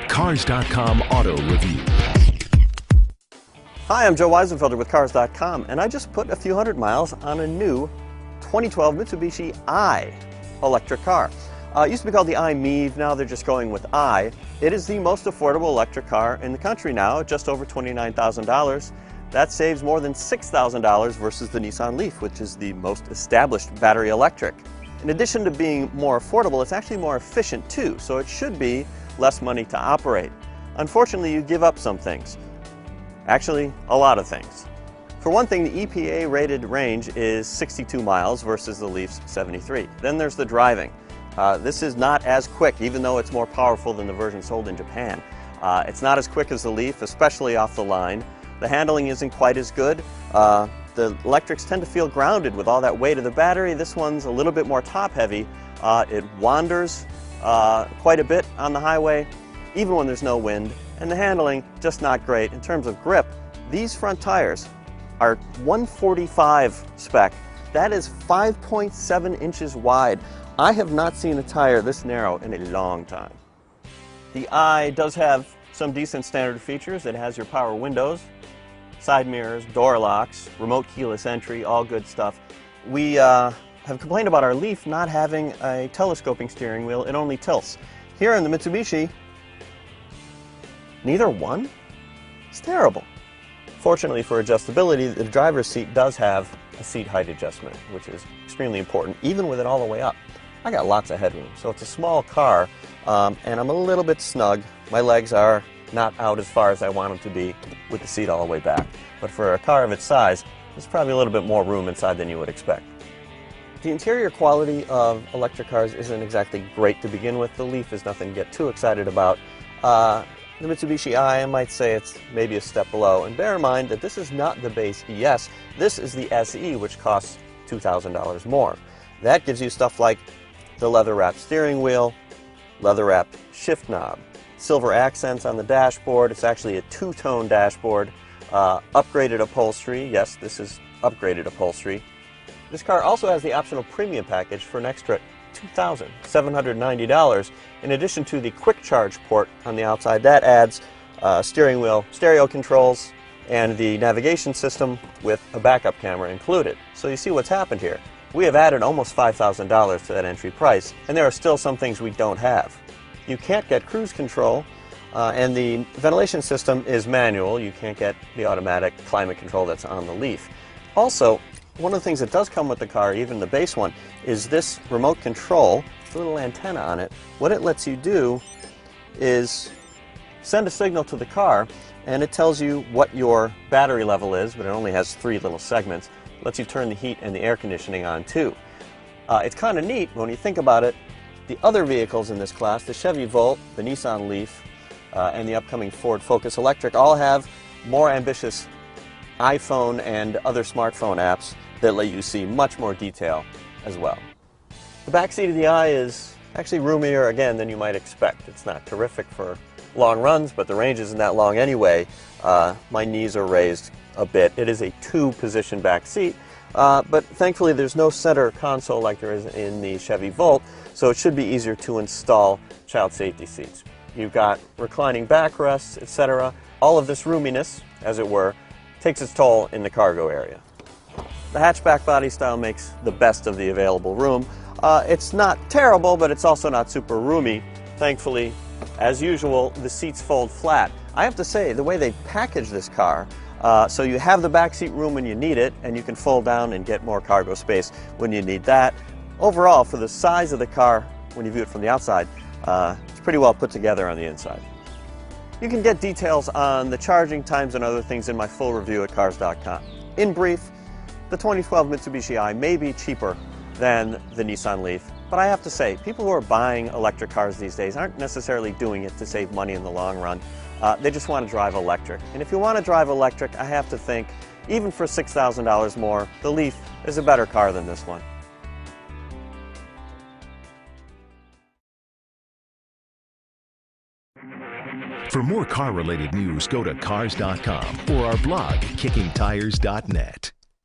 Cars.com Auto Review. Hi, I'm Joe Weisenfelder with Cars.com, and I just put a few hundred miles on a new 2012 Mitsubishi i electric car. It used to be called the MiEV, now they're just going with i. It is the most affordable electric car in the country now, at just over $29,000. That saves more than $6,000 versus the Nissan Leaf, which is the most established battery electric. In addition to being more affordable, it's actually more efficient too, so it should be less money to operate. Unfortunately, you give up some things. Actually, a lot of things. For one thing, the EPA rated range is 62 miles versus the Leaf's 73. Then there's the driving. This is not as quick, even though it's more powerful than the version sold in Japan. It's not as quick as the Leaf, especially off the line. The handling isn't quite as good. The electrics tend to feel grounded with all that weight of the battery. This one's a little bit more top-heavy. It wanders quite a bit on the highway, even when there's no wind. And the handling, just not great. In terms of grip, these front tires are 145 spec. That is 5.7 inches wide. I have not seen a tire this narrow in a long time. The i does have some decent standard features. It has your power windows, side mirrors, door locks, remote keyless entry, all good stuff. We have complained about our Leaf not having a telescoping steering wheel. It only tilts. Here in the Mitsubishi, neither one? It's terrible. Fortunately for adjustability, the driver's seat does have a seat height adjustment, which is extremely important, even with it all the way up. I got lots of headroom, so it's a small car, and I'm a little bit snug. My legs are not out as far as I want them to be with the seat all the way back. But for a car of its size, there's probably a little bit more room inside than you would expect. The interior quality of electric cars isn't exactly great to begin with. The Leaf is nothing to get too excited about. The Mitsubishi I might say it's maybe a step below. And bear in mind that this is not the base ES. This is the SE, which costs $2,000 more. That gives you stuff like the leather-wrapped steering wheel, leather-wrapped shift knob, silver accents on the dashboard. It's actually a two-tone dashboard. Upgraded upholstery. Yes, this is upgraded upholstery. This car also has the optional premium package for an extra $2,790. In addition to the quick charge port on the outside, that adds steering wheel, stereo controls, and the navigation system with a backup camera included. So you see what's happened here. We have added almost $5,000 to that entry price, and there are still some things we don't have. You can't get cruise control, and the ventilation system is manual. You can't get the automatic climate control that's on the Leaf. Also, one of the things that does come with the car, even the base one, is this remote control, a little antenna on it. What it lets you do is send a signal to the car, and it tells you what your battery level is, but it only has 3 little segments. It lets you turn the heat and the air conditioning on too. It's kind of neat when you think about it. The other vehicles in this class, the Chevy Volt, the Nissan Leaf, and the upcoming Ford Focus Electric, all have more ambitious iPhone and other smartphone apps that let you see much more detail as well. The back seat of the i is actually roomier again than you might expect. It's not terrific for long runs, but the range isn't that long anyway. My knees are raised a bit. It is a 2-position back seat, but thankfully there's no center console like there is in the Chevy Volt, so it should be easier to install child safety seats. You've got reclining backrests, etc. All of this roominess, as it were, takes its toll in the cargo area. The hatchback body style makes the best of the available room. It's not terrible, but it's also not super roomy. Thankfully, as usual, the seats fold flat. I have to say, the way they package this car, so you have the backseat room when you need it, and you can fold down and get more cargo space when you need that. Overall, for the size of the car, when you view it from the outside, it's pretty well put together on the inside. You can get details on the charging times and other things in my full review at Cars.com. In brief, the 2012 Mitsubishi i may be cheaper than the Nissan Leaf, but I have to say, people who are buying electric cars these days aren't necessarily doing it to save money in the long run. They just want to drive electric. And if you want to drive electric, I have to think, even for $6,000 more, the Leaf is a better car than this one. For more car-related news, go to Cars.com or our blog, KickingTires.net.